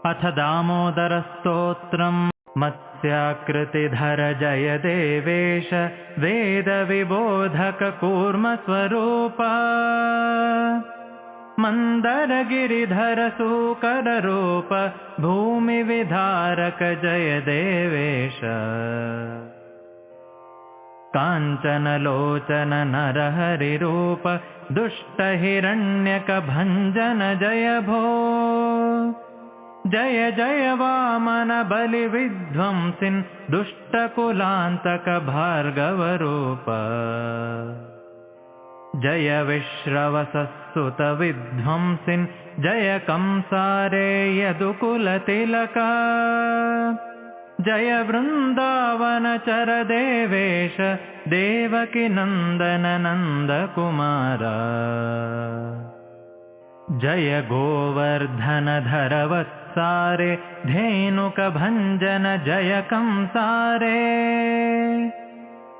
अथ दामोदरस्तोत्रम्। मत्स्याकृतिधर जय देवेश वेदविबोधक कूर्मस्वरूप मन्दरगिरिधर सूकररूप भूमिविधारक जय देवेश काञ्चनलोचन नरहरिरूप दुष्टहिरण्यक भञ्जन जय भो जय जय वामन बलिविध्वंसिन् दुष्टकुलान्तक भार्गवरूप जय विश्रवसुत विध्वंसिन् जय कंसारे यदुकुलतिलक जय वृन्दावनचर देवेश देवकी नन्दन नन्दकुमार जय गोवर्धनधर वत्सारे धेनुकभञ्जन जय कंसारे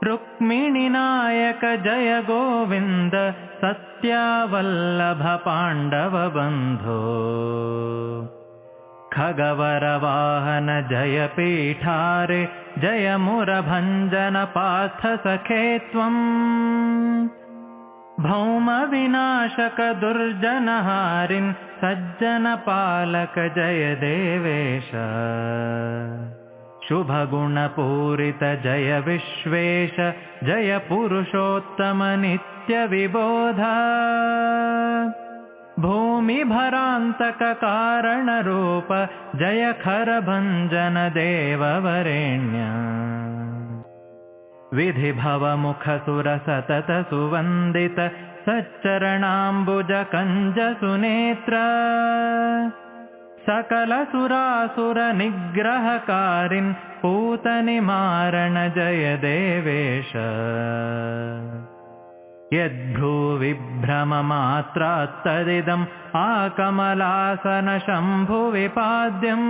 रुक्मिणीनायक जय गोविन्द सत्यावल्लभ पाण्डवबन्धो खगवरवाहन जय पीठारे जय मुरभञ्जन पार्थ सखे त्वम् भौमविनाशक दुर्जनहारिन् सज्जनपालक जय देवेश शुभगुणपूरित जय विश्वेश जय पुरुषोत्तम नित्यविबोध भूमिभरान्तक कारणरूप जय खरभञ्जन देववरेण्य विधिभवमुखसुर सतत सुवन्दित सच्चरणाम्बुज कञ्ज सुनेत्र सकलसुरासुर निग्रहकारिन् पूतनिमारण जय देवेश यद्भ्रूविभ्रममात्रात्तदिदम् आकमलासन शम्भुविपाद्यम्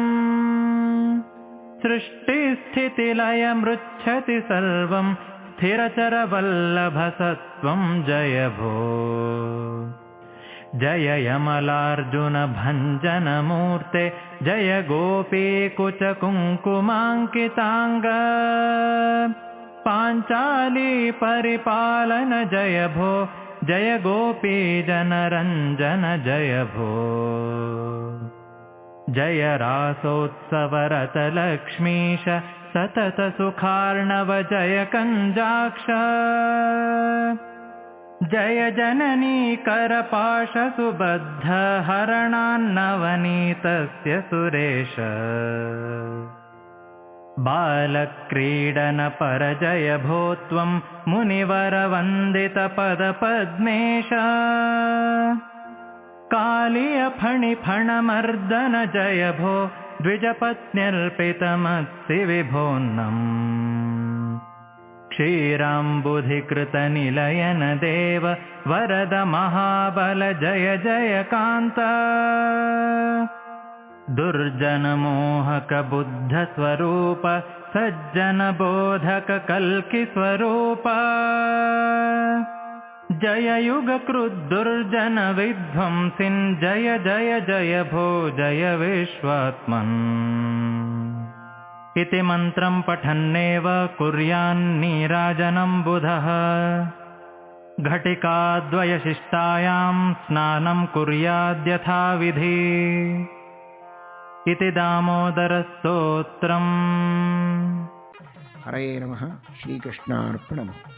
सृष्टिस्थितिलयमृच्छति सर्वं स्थिरचरवल्लभ सत्त्वं जय भो जय यमलार्जुन भञ्जन मूर्ते जय गोपीकुच कुङ्कुमाङ्किताङ्ग पाञ्चाली परिपालन जय भो जय गोपीजनरञ्जन जय भो जय रासोत्सवरत लक्ष्मीश सतत सुखार्णव जय कञ्जाक्ष जय जननी करपाश सुबद्ध हरणान्नवनीतस्य सुरेश बालक्रीडन पर जय भो त्वं मुनिवर वन्दित पद पद्मेश कालिय फणिफणमर्दन जय भो द्विजपत्न्यर्पितमत्सि विभोन्नम् क्षीराम्बुधिकृत निलयन देव वरद महाबल जय जय कान्त दुर्जन मोहक बुद्ध स्वरूप सज्जन बोधक कल्कि स्वरूप जय युगकृद्दुर्जन विध्वंसिन् जय जय जय भो जय विश्वात्मन् इति मन्त्रं पठन्नेव कुर्यान्नीराजनं बुधः घटिकाद्वयशिष्टायां स्नानं कुर्याद्यथाविधि इति दामोदरस्तोत्रम्। हरे नमः। श्रीकृष्णार्पणमस्तु।